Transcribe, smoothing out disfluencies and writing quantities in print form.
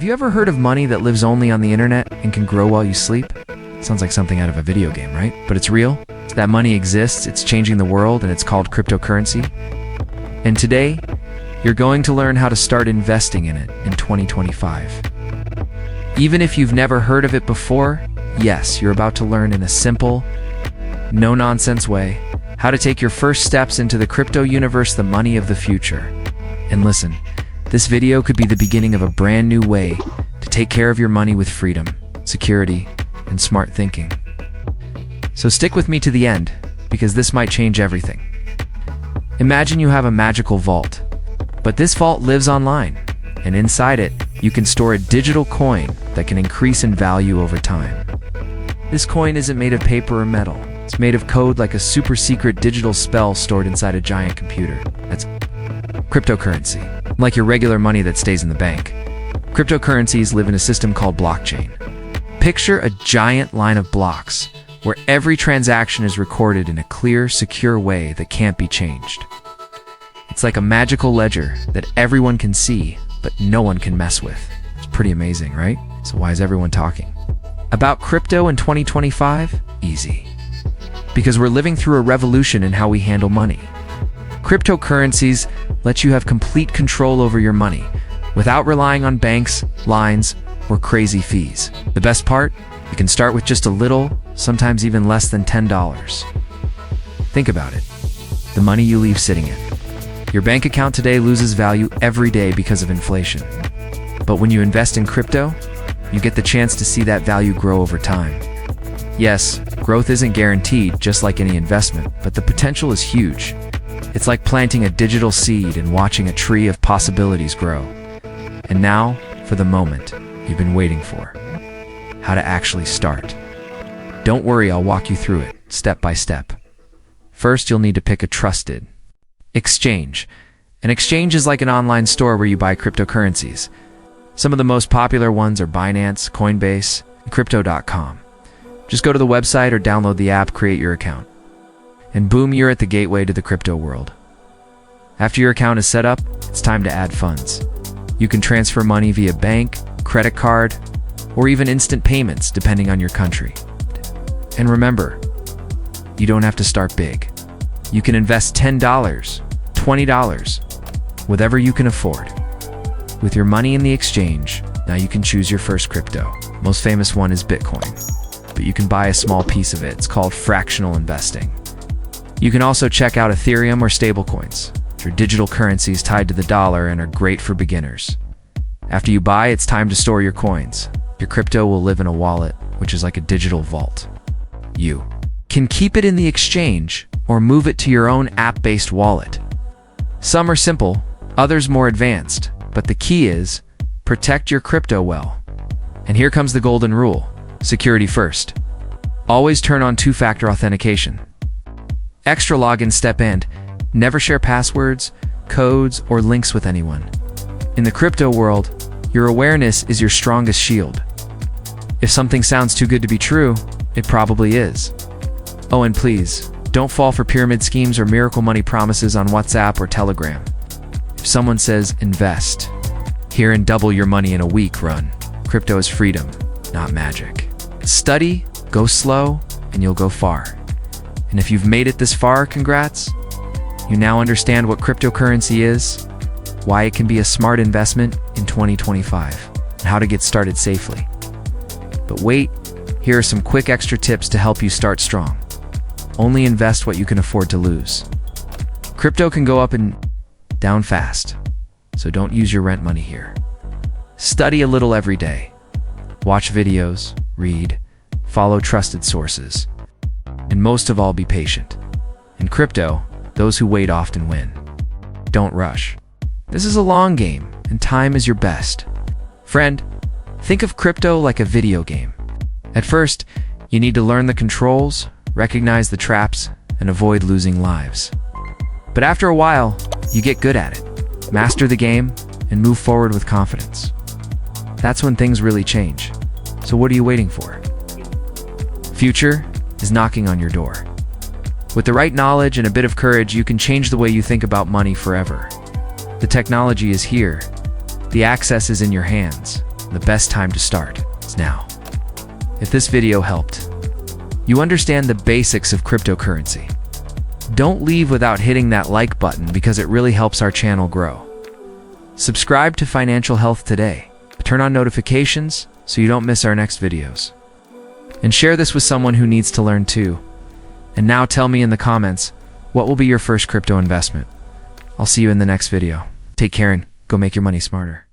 you ever heard of money that lives only on the internet and can grow while you sleep? Sounds like something out of a video game, right? But it's real. That money exists, it's changing the world, and it's called cryptocurrency. And today, you're going to learn how to start investing in it in 2025. Even if you've never heard of it before, yes, you're about to learn in a simple, no-nonsense way how to take your first steps into the crypto universe, the money of the future. And listen, this video could be the beginning of a brand new way to take care of your money with freedom, security, and smart thinking. So stick with me to the end, because this might change everything. Imagine you have a magical vault, but this vault lives online, and inside it, you can store a digital coin that can increase in value over time. This coin isn't made of paper or metal. It's made of code, like a super secret digital spell stored inside a giant computer. That's cryptocurrency. Like your regular money that stays in the bank, cryptocurrencies live in a system called blockchain. Picture a giant line of blocks where every transaction is recorded in a clear, secure way that can't be changed. It's like a magical ledger that everyone can see, but no one can mess with. It's pretty amazing, right? So why is everyone talking about crypto in 2025? Easy. Because we're living through a revolution in how we handle money. Cryptocurrencies let you have complete control over your money without relying on banks, lines, or crazy fees. The best part? You can start with just a little, sometimes even less than $10. Think about it. The money you leave sitting in. Your bank account today loses value every day because of inflation. But when you invest in crypto, you get the chance to see that value grow over time. Yes, growth isn't guaranteed, just like any investment, but the potential is huge. It's like planting a digital seed and watching a tree of possibilities grow. And now, for the moment you've been waiting for. How to actually start. Don't worry, I'll walk you through it, step by step. First, you'll need to pick a trusted exchange. An exchange is like an online store where you buy cryptocurrencies. Some of the most popular ones are Binance, Coinbase, and Crypto.com. Just go to the website or download the app, create your account. And boom, you're at the gateway to the crypto world. After your account is set up, it's time to add funds. You can transfer money via bank, credit card, or even instant payments depending on your country. And remember, you don't have to start big. You can invest $10, $20, whatever you can afford. With your money in the exchange, now you can choose your first crypto. Most famous one is Bitcoin, but you can buy a small piece of it. It's called fractional investing. You can also check out Ethereum or stablecoins. They're digital currencies tied to the dollar and are great for beginners. After you buy, it's time to store your coins. Your crypto will live in a wallet, which is like a digital vault. You can keep it in the exchange or move it to your own app-based wallet. Some are simple, others more advanced, but the key is protect your crypto well. And here comes the golden rule: security first. Always turn on two-factor authentication. Extra login step, and never share passwords, codes, or links with anyone. In the crypto world, your awareness is your strongest shield. If something sounds too good to be true, it probably is. Oh, and please, don't fall for pyramid schemes or miracle money promises on WhatsApp or Telegram. If someone says, invest here and double your money in a week, run. Crypto is freedom, not magic. Study, go slow, and you'll go far. And if you've made it this far, congrats. You now understand what cryptocurrency is, why it can be a smart investment in 2025, and how to get started safely. But wait, here are some quick extra tips to help you start strong. Only invest what you can afford to lose. Crypto can go up and down fast, so don't use your rent money here. Study a little every day. Watch videos, read, follow trusted sources. And most of all, be patient. In crypto, those who wait often win. Don't rush. This is a long game, and time is your best friend. Think of crypto like a video game. At first, you need to learn the controls, recognize the traps, and avoid losing lives. But after a while, you get good at it, master the game, and move forward with confidence. That's when things really change. So what are you waiting for? Future is knocking on your door. With the right knowledge and a bit of courage, you can change the way you think about money forever. The technology is here. The access is in your hands. The best time to start is now. If this video helped you understand the basics of cryptocurrency, don't leave without hitting that like button because it really helps our channel grow. Subscribe to Financial Health today. Turn on notifications so you don't miss our next videos. And share this with someone who needs to learn too. And now tell me in the comments, what will be your first crypto investment? I'll see you in the next video. Take care and go make your money smarter.